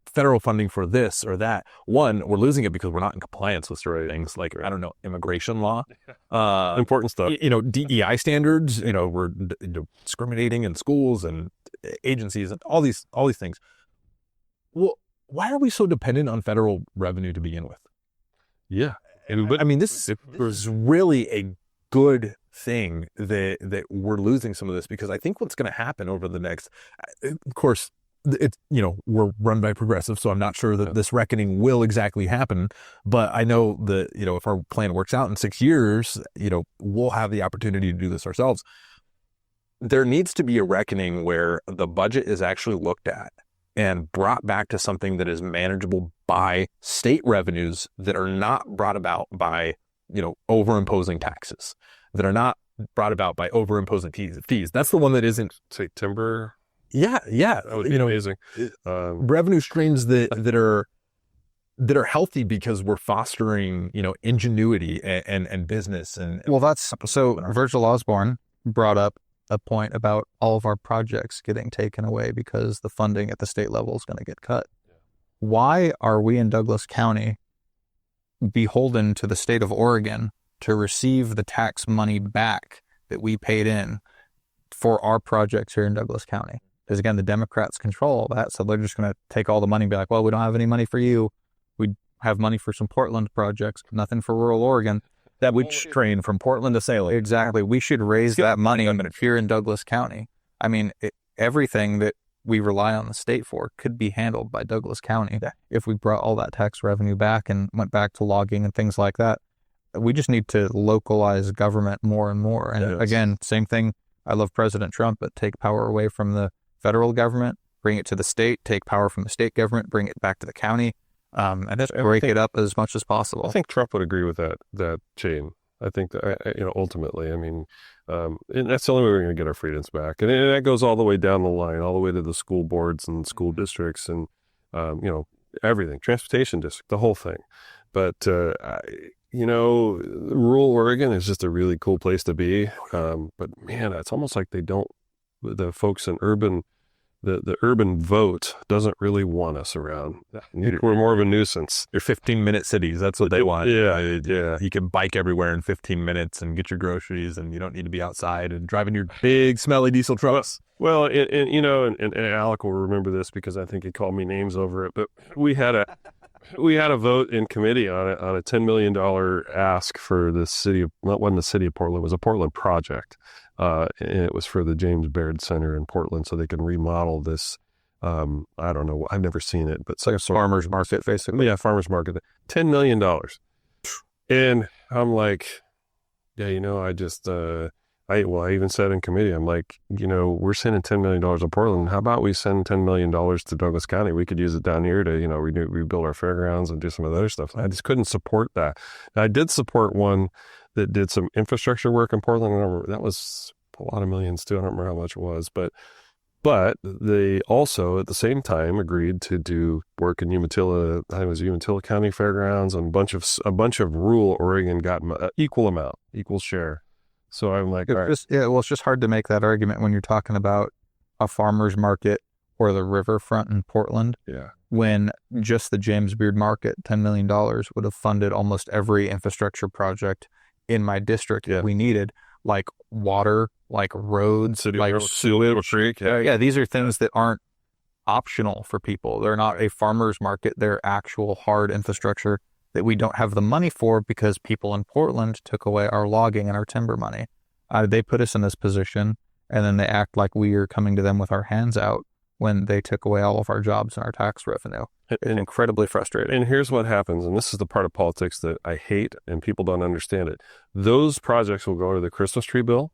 federal funding for this or that. One, we're losing it because we're not in compliance with certain things like, I don't know, immigration law. Important stuff. DEI standards, we're discriminating in schools and agencies and all these things. Well, why are we so dependent on federal revenue to begin with? Yeah. This was really a good thing that we're losing some of this, because I think what's going to happen over the next, of course, it's, we're run by progressive, so I'm not sure that this reckoning will exactly happen, but I know that, if our plan works out in 6 years, we'll have the opportunity to do this ourselves. There needs to be a reckoning where the budget is actually looked at and brought back to something that is manageable by state revenues that are not brought about by overimposing taxes, that are not brought about by overimposing fees. That's the one that isn't, say, timber. Yeah. That would be amazing. Revenue streams that are healthy because we're fostering, ingenuity and business. Well, that's so Virgil Osborne brought up a point about all of our projects getting taken away because the funding at the state level is going to get cut. Why are we in Douglas County beholden to the state of Oregon to receive the tax money back that we paid in for our projects here in Douglas County? Because again, the Democrats control all that, so they're just going to take all the money and be like, well, we don't have any money for you. We have money for some Portland projects, but nothing for rural Oregon. That would train from Portland to Salem. Exactly. We should raise that money here in Douglas County. Everything that we rely on the state for could be handled by Douglas County if we brought all that tax revenue back and went back to logging and things like that. We just need to localize government more and more. And again, same thing. I love President Trump, but take power away from the federal government, bring it to the state, take power from the state government, bring it back to the county, and just break it up as much as possible. I think Trump would agree with that chain. I think that, ultimately, and that's the only way we're going to get our freedoms back. And that goes all the way down the line, all the way to the school boards and school districts and, everything, transportation district, the whole thing. But, rural Oregon is just a really cool place to be. But man, it's almost like the folks in the urban vote doesn't really want us around. We're more of a nuisance. Your 15-minute cities, that's what they want. Yeah. You can bike everywhere in 15 minutes and get your groceries, and you don't need to be outside and driving your big, smelly diesel trucks. Well, and Alek will remember this because I think he called me names over it, but we had a vote in committee on a $10 million ask for the city of, not one the city of Portland, it was a Portland project. And it was for the James Baird Center in Portland so they can remodel this. I don't know. I've never seen it, but It's like a farmer's market, basically. yeah, farmer's market, $10 million. And I'm like, yeah, I even said in committee, I'm like, we're sending $10 million to Portland. How about we send $10 million to Douglas County? We could use it down here to, rebuild our fairgrounds and do some of the other stuff. I just couldn't support that. I did support one that did some infrastructure work in Portland. That was a lot of millions too. I don't remember how much it was, but they also at the same time agreed to do work in Umatilla. I think it was Umatilla County Fairgrounds, and a bunch of rural Oregon got equal share. So I'm like, all right. It's just hard to make that argument when you're talking about a farmer's market or the riverfront in Portland. Yeah. When just the James Beard Market, $10 million would have funded almost every infrastructure project in my district we needed, like water, like roads, like Creek. yeah, these are things that aren't optional for people. They're not a farmer's market. They're actual hard infrastructure that we don't have the money for because people in Portland took away our logging and our timber money. They put us in this position, and then they act like we are coming to them with our hands out when they took away all of our jobs and our tax revenue. It's incredibly frustrating. And here's what happens, and this is the part of politics that I hate, and people don't understand it. Those projects will go to the Christmas tree bill,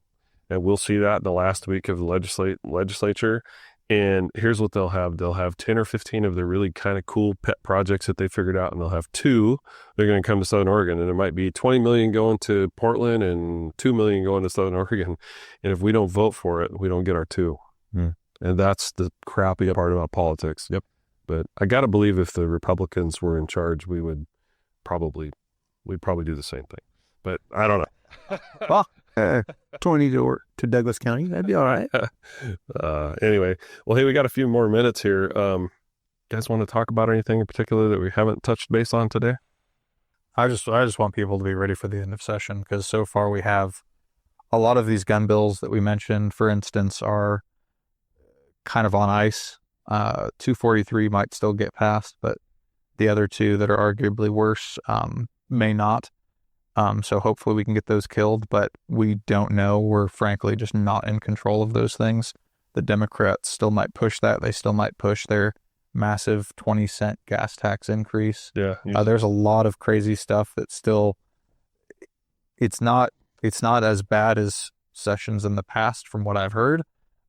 and we'll see that in the last week of the legislature. And here's what they'll have. They'll have 10 or 15 of their really kind of cool pet projects that they figured out, and they'll have 2. They're going to come to Southern Oregon, and it might be 20 million going to Portland and 2 million going to Southern Oregon. And if we don't vote for it, we don't get our 2. And that's the crappy part about politics. Yep. But I got to believe if the Republicans were in charge, we'd probably do the same thing. But I don't know. Well, 20 to Douglas County, that'd be all right. Anyway, well, hey, we got a few more minutes here. You guys want to talk about anything in particular that we haven't touched base on today? I just want people to be ready for the end of session, because so far we have a lot of these gun bills that we mentioned, for instance, are kind of on ice. 243 might still get passed, but the other 2 that are arguably worse may not. So hopefully we can get those killed, but we don't know. We're frankly just not in control of those things. The Democrats still might push that. They still might push their massive 20-cent gas tax increase. Yeah. There's a lot of crazy stuff that still, it's not as bad as sessions in the past from what I've heard.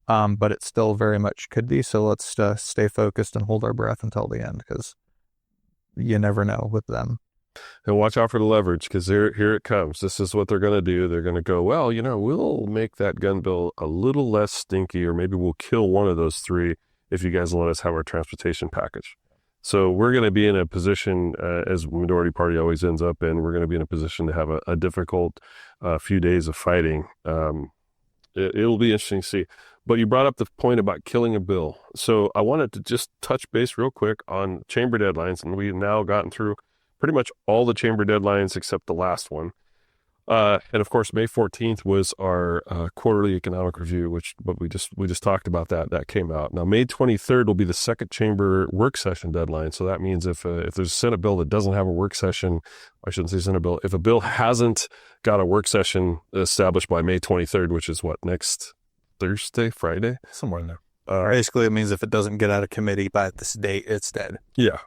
But it still very much could be. So let's stay focused and hold our breath until the end, because you never know with them. And watch out for the leverage, because here it comes. This is what they're going to do. They're going to go, well, we'll make that gun bill a little less stinky, or maybe we'll kill one of those 3 if you guys let us have our transportation package. So we're going to be in a position, as minority party always ends up in, we're going to be in a position to have a difficult few days of fighting. It'll be interesting to see. But you brought up the point about killing a bill. So I wanted to just touch base real quick on chamber deadlines. And we've now gotten through pretty much all the chamber deadlines except the last one. And of course, May 14th was our quarterly economic review, but we just talked about that came out. Now, May 23rd will be the second chamber work session deadline. So that means if there's a Senate bill that doesn't have a work session, I shouldn't say Senate bill, if a bill hasn't got a work session established by May 23rd, which is what, next Thursday, Friday? Somewhere in there. Basically, it means if it doesn't get out of committee by this date, it's dead. Yeah.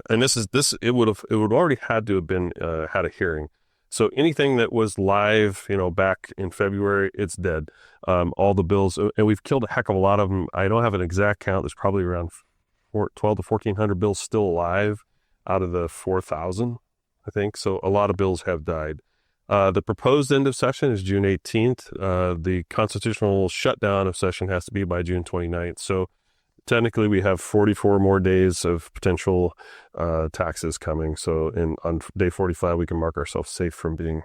And it would already had to have been had a hearing. So anything that was live, back in February, it's dead. All the bills, and we've killed a heck of a lot of them. I don't have an exact count. There's probably around 12 to 1,400 bills still alive out of the 4,000, I think. So a lot of bills have died. The proposed end of session is June 18th. The constitutional shutdown of session has to be by June 29th. So technically we have 44 more days of potential taxes coming. So on day 45, we can mark ourselves safe from being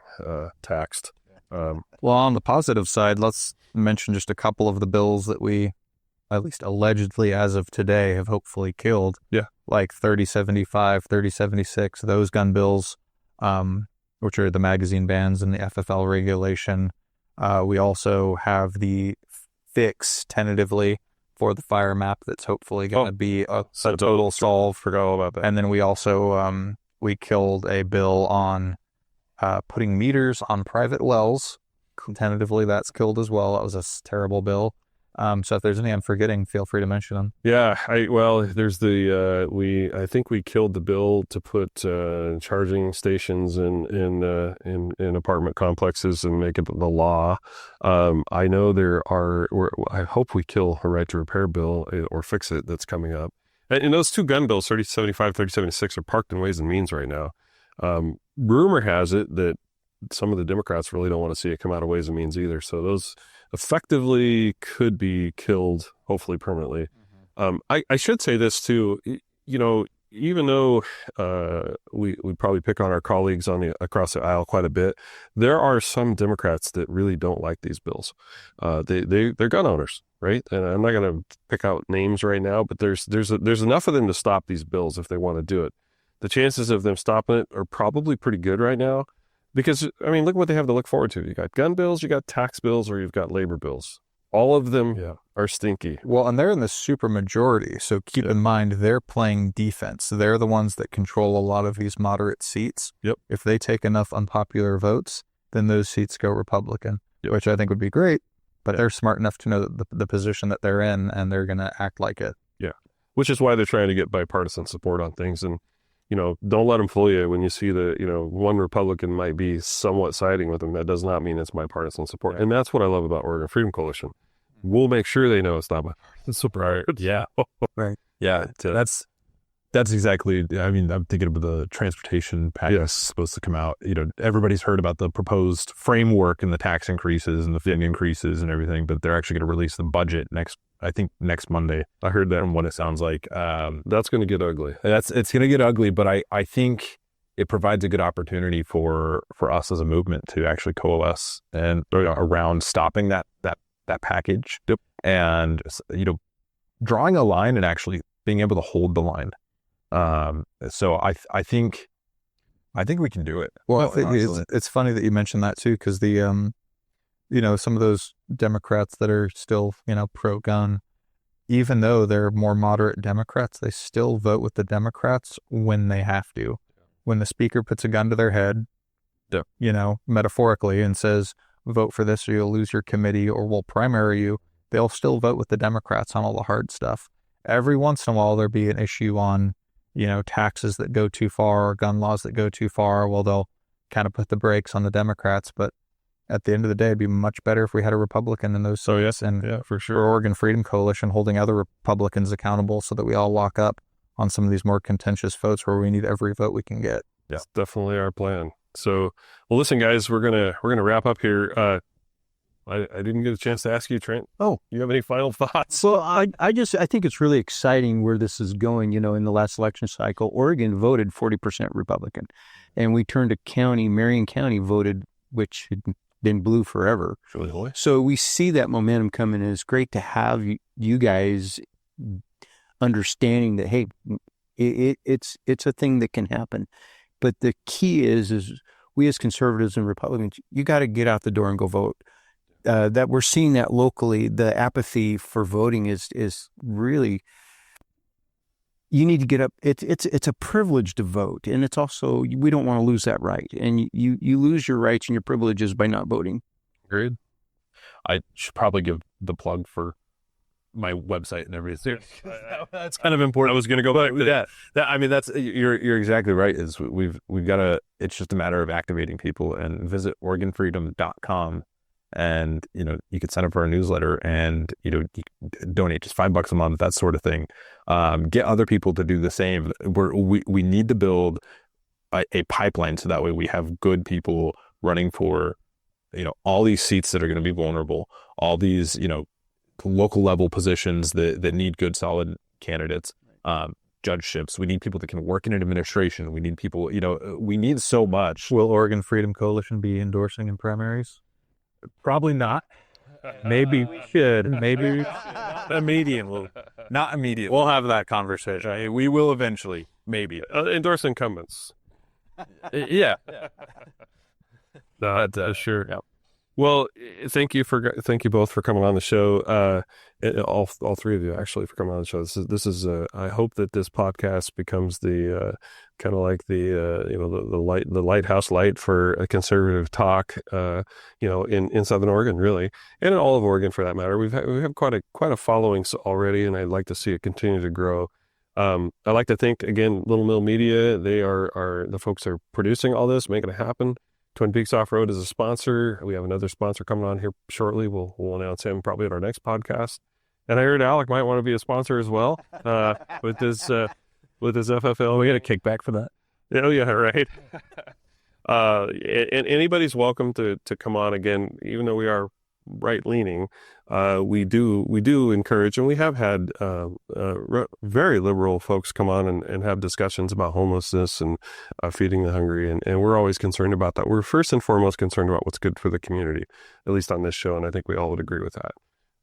taxed. Well, on the positive side, let's mention just a couple of the bills that we, at least allegedly as of today, have hopefully killed. Yeah. Like 3075, 3076, those gun bills, which are the magazine bans and the FFL regulation. We also have the fix tentatively for the fire map that's hopefully going to be a total solve. Forgot all about that. And then we also, we killed a bill on putting meters on private wells. Tentatively, that's killed as well. That was a terrible bill. So if there's any I'm forgetting, feel free to mention them. Yeah, there's I think we killed the bill to put charging stations in apartment complexes and make it the law. I know I hope we kill a right to repair bill or fix it that's coming up. And those two gun bills, 3075, 3076, are parked in Ways and Means right now. Rumor has it that some of the Democrats really don't want to see it come out of Ways and Means either. So those effectively could be killed, hopefully permanently. I should say this too, even though we probably pick on our colleagues across the aisle quite a bit, there are some Democrats that really don't like these bills. They're gun owners, right? And I'm not going to pick out names right now, but there's enough of them to stop these bills if they want to do it. The chances of them stopping it are probably pretty good right now. Because, look at what they have to look forward to. You got gun bills, you got tax bills, or you've got labor bills. All of them are stinky. Well, and they're in the super majority. So keep in mind, they're playing defense. They're the ones that control a lot of these moderate seats. Yep. If they take enough unpopular votes, then those seats go Republican, which I think would be great. But they're smart enough to know the position that they're in, and they're going to act like it. Yeah. Which is why they're trying to get bipartisan support on things. And don't let them fool you when you see one Republican might be somewhat siding with them. That does not mean it's bipartisan support. And that's what I love about Oregon Freedom Coalition. We'll make sure they know it's not bipartisan support. Yeah. Right. Yeah. That's exactly, I'm thinking of the transportation package that's supposed to come out. Everybody's heard about the proposed framework and the tax increases and the fee increases and everything, but they're actually going to release the budget next Monday. I heard that from what it sounds like. That's going to get ugly. It's going to get ugly, but I think it provides a good opportunity for us as a movement to actually coalesce and around stopping that package. Yep. And, drawing a line and actually being able to hold the line. So I think we can do it. Well, it's funny that you mentioned that too, because the, some of those Democrats that are still, pro-gun, even though they're more moderate Democrats, they still vote with the Democrats when they have to. When the speaker puts a gun to their head, metaphorically, and says, vote for this or you'll lose your committee or we'll primary you, they'll still vote with the Democrats on all the hard stuff. Every once in a while, there'll be an issue on, taxes that go too far or gun laws that go too far. Well, they'll kind of put the brakes on the Democrats, but at the end of the day, it'd be much better if we had a Republican in those seats. For sure. For Oregon Freedom Coalition holding other Republicans accountable so that we all lock up on some of these more contentious votes where we need every vote we can get. Yeah, it's definitely our plan. So, well, listen, guys, we're gonna wrap up here. I didn't get a chance to ask you, Trent. Oh, you have any final thoughts? Well, I think it's really exciting where this is going. In the last election cycle, Oregon voted 40% Republican, and we turned to Marion County voted, which had been blue forever. Really? So we see that momentum coming, and it's great to have you guys understanding that, hey, it's a thing that can happen. But the key is we as conservatives and Republicans, you got to get out the door and go vote. That we're seeing that locally, the apathy for voting is really, you need to get up. It's a privilege to vote, and it's also, we don't want to lose that right. And you lose your rights and your privileges by not voting. Agreed. I should probably give the plug for my website and everything. That's kind of important. I was going to go back to that. That's you're exactly right. Is we've got to. It's just a matter of activating people, and visit OregonFreedom.com. And, you could sign up for our newsletter and, you can donate just $5 a month, that sort of thing. Get other people to do the same. We need to build a pipeline so that way we have good people running for, all these seats that are going to be vulnerable, all these, local level positions that need good, solid candidates. Judgeships. We need people that can work in administration. We need people, we need so much. Will Oregon Freedom Coalition be endorsing in primaries? Probably not. Maybe we should. Maybe Not immediately. We'll have that conversation. We will eventually, maybe. Endorse incumbents. Yeah. No, that's sure. Yeah. Well, thank you both for coming on the show. All three of you actually for coming on the show. This is. I hope that this podcast becomes the kind of like the lighthouse light for a conservative talk. In Southern Oregon, really, and in all of Oregon for that matter. We have quite a following already, and I'd like to see it continue to grow. I like to think again, Little Mill Media. They are the folks that are producing all this, making it happen. Twin Peaks Off-Road is a sponsor. We have another sponsor coming on here shortly. We'll announce him probably at our next podcast. And I heard Alek might want to be a sponsor as well with his FFL. We get a kickback for that. Oh yeah, right. And anybody's welcome to come on again, even though we are right leaning. We do encourage, and we have had very liberal folks come on and have discussions about homelessness and feeding the hungry, and we're always concerned about that. We're first and foremost concerned about what's good for the community, at least on this show, and I think we all would agree with that.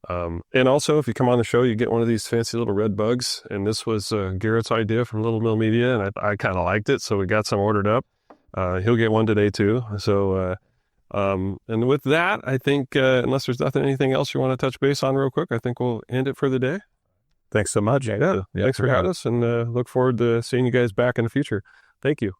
And also, if you come on the show, you get one of these fancy little red bugs, and this was Garrett's idea from Little Mill Media, and I kind of liked it, so we got some ordered up. He'll get one today too. So, and with that, I think unless there's anything else you want to touch base on real quick, I think we'll end it for the day. Thanks so much. Yeah, thanks for having us, and look forward to seeing you guys back in the future. Thank you.